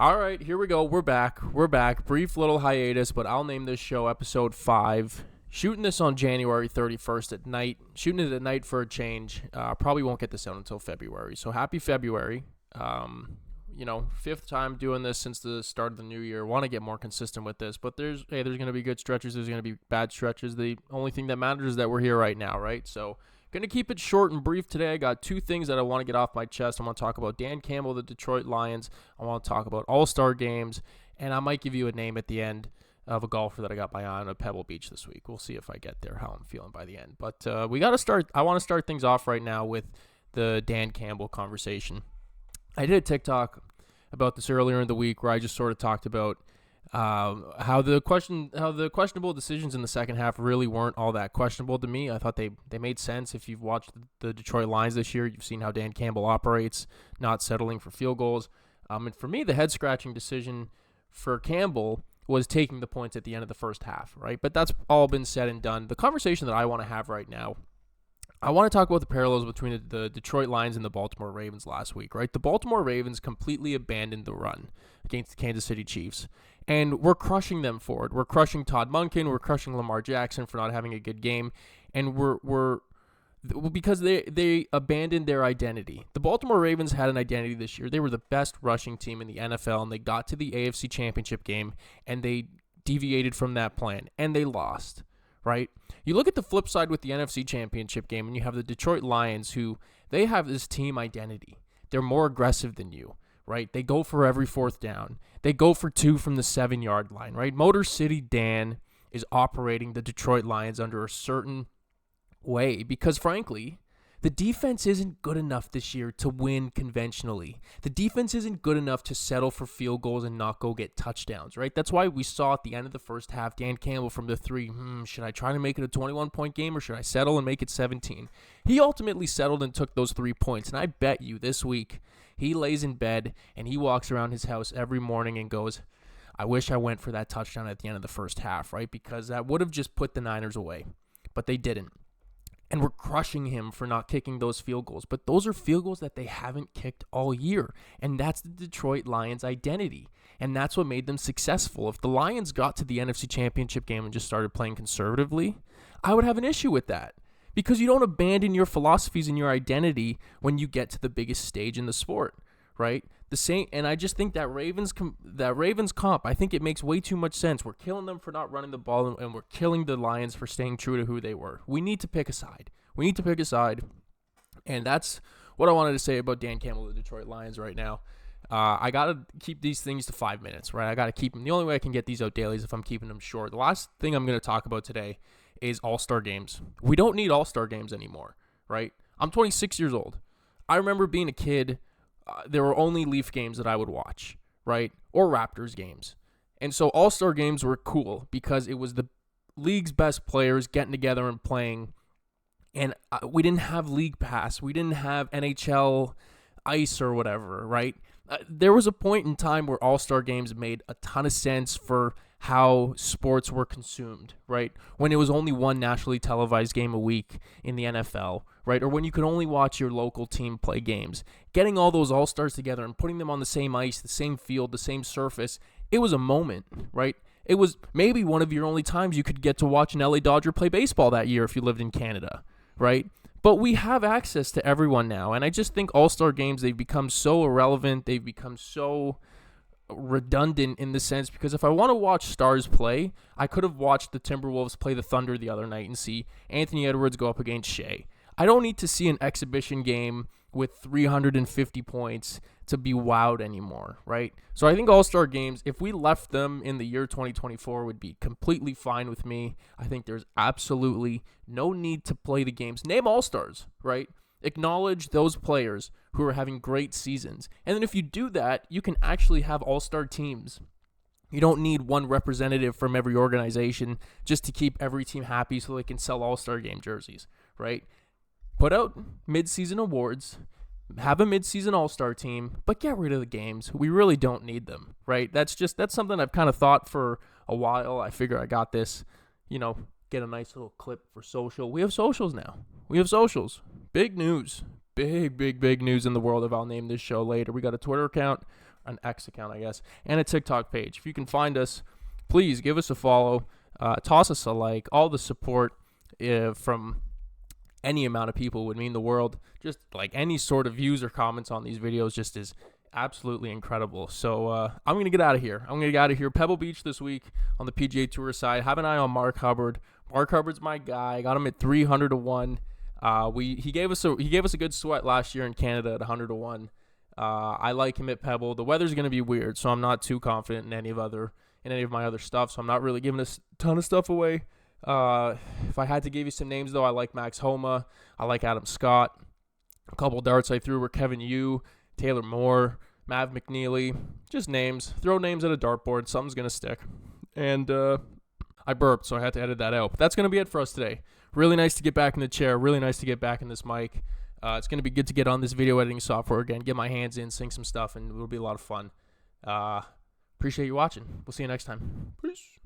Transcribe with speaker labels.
Speaker 1: All right, here we go. We're back. Brief little hiatus, but I'll name this show episode 5. Shooting this on January 31st at night. Shooting it at night for a change. Probably won't get this out until February. So happy February. Fifth time doing this since the start of the new year. Want to get more consistent with this, but there's going to be good stretches. There's going to be bad stretches. The only thing that matters is that we're here right now, right? So going to keep it short and brief today. I got two things that I want to get off my chest. I want to talk about Dan Campbell, the Detroit Lions. I want to talk about All-Star games, and I might give you a name at the end of a golfer that I got my eye on at Pebble Beach this week. We'll see if I get there, how I'm feeling by the end. But we got to start. I want to start things off right now with the Dan Campbell conversation. I did a TikTok about this earlier in the week where I just sort of talked about how the questionable decisions in the second half really weren't all that questionable to me. I thought they made sense. If you've watched the Detroit Lions this year, you've seen how Dan Campbell operates, not settling for field goals. And for me, the head-scratching decision for Campbell was taking the points at the end of the first half, right? But that's all been said and done. The conversation that I want to have right now, I want to talk about the parallels between the Detroit Lions and the Baltimore Ravens last week, right? The Baltimore Ravens completely abandoned the run against the Kansas City Chiefs, and we're crushing them for it. We're crushing Todd Monken. We're crushing Lamar Jackson for not having a good game, and we're because they abandoned their identity. The Baltimore Ravens had an identity this year. They were the best rushing team in the NFL, and they got to the AFC Championship game, and they deviated from that plan, and they lost. Right? You look at the flip side with the NFC Championship game, and you have the Detroit Lions, who they have this team identity. They're more aggressive than you, right? They go for every fourth down. They go for 2 from the 7-yard line, right? Motor City Dan is operating the Detroit Lions under a certain way because, frankly, the defense isn't good enough this year to win conventionally. The defense isn't good enough to settle for field goals and not go get touchdowns, right? That's why we saw at the end of the first half, Dan Campbell from the 3, should I try to make it a 21-point game or should I settle and make it 17? He ultimately settled and took those 3 points, and I bet you this week he lays in bed and he walks around his house every morning and goes, I wish I went for that touchdown at the end of the first half, right? Because that would have just put the Niners away, but they didn't. And we're crushing him for not kicking those field goals. But those are field goals that they haven't kicked all year. And that's the Detroit Lions' identity. And that's what made them successful. If the Lions got to the NFC Championship game and just started playing conservatively, I would have an issue with that. Because you don't abandon your philosophies and your identity when you get to the biggest stage in the sport, right? And I just think that Ravens comp, I think it makes way too much sense. We're killing them for not running the ball, and we're killing the Lions for staying true to who they were. We need to pick a side. And that's what I wanted to say about Dan Campbell, the Detroit Lions right now. I got to keep these things to 5 minutes, right? I got to keep them. The only way I can get these out daily is if I'm keeping them short. The last thing I'm going to talk about today is All-Star games. We don't need All-Star games anymore, right? I'm 26 years old. I remember being a kid. There were only Leaf games that I would watch, right? Or Raptors games. And so All-Star games were cool because it was the league's best players getting together and playing. And we didn't have League Pass. We didn't have NHL Ice or whatever, right? There was a point in time where All-Star games made a ton of sense for how sports were consumed, right? When it was only one nationally televised game a week in the NFL, right? Or when you could only watch your local team play games. Getting all those All-Stars together and putting them on the same ice, the same field, the same surface, it was a moment, right? It was maybe one of your only times you could get to watch an LA Dodger play baseball that year if you lived in Canada, right? But we have access to everyone now, and I just think All-Star games, they've become so irrelevant, they've become so redundant in the sense because if I want to watch stars play, I could have watched the Timberwolves play the Thunder the other night and see Anthony Edwards go up against Shea. I don't need to see an exhibition game with 350 points to be wowed anymore, right? So I think All-Star games, if we left them in the year 2024, would be completely fine with me. I think there's absolutely no need to play the games. Name All-Stars, right? Acknowledge those players who are having great seasons. And then if you do that, you can actually have all-star teams. You don't need one representative from every organization just to keep every team happy so they can sell all-star game jerseys, right? Put out mid-season awards, have a mid-season all-star team, but get rid of the games. We really don't need them, right? That's something I've kind of thought for a while. I figure I got this, get a nice little clip for social. We have socials now. Big news. Big news in the world of I'll name this show later. We got a Twitter account. an X account, I guess, and a TikTok page. If you can find us, please give us a follow, toss us a like. All the support from any amount of people would mean the world. Just like any sort of views or comments on these videos just is absolutely incredible. So I'm going to get out of here. Pebble Beach this week on the PGA Tour side. Have an eye on Mark Hubbard. Mark Hubbard's my guy. I got him at 300 to 1. He gave us a good sweat last year in Canada at 100 to 1. I like him at Pebble. The weather's going to be weird, so I'm not too confident in any of my other stuff. So I'm not really giving a ton of stuff away. If I had to give you some names though, I like Max Homa. I like Adam Scott. A couple darts I threw were Kevin Yu, Taylor Moore, Mav McNeely. Just names. Throw names at a dartboard. Something's gonna stick. And I burped, so I had to edit that out. But that's gonna be it for us today. Really nice to get back in the chair. Really nice to get back in this mic. It's gonna be good to get on this video editing software again. Get my hands in, sing some stuff, and it'll be a lot of fun. Appreciate you watching. We'll see you next time. Peace.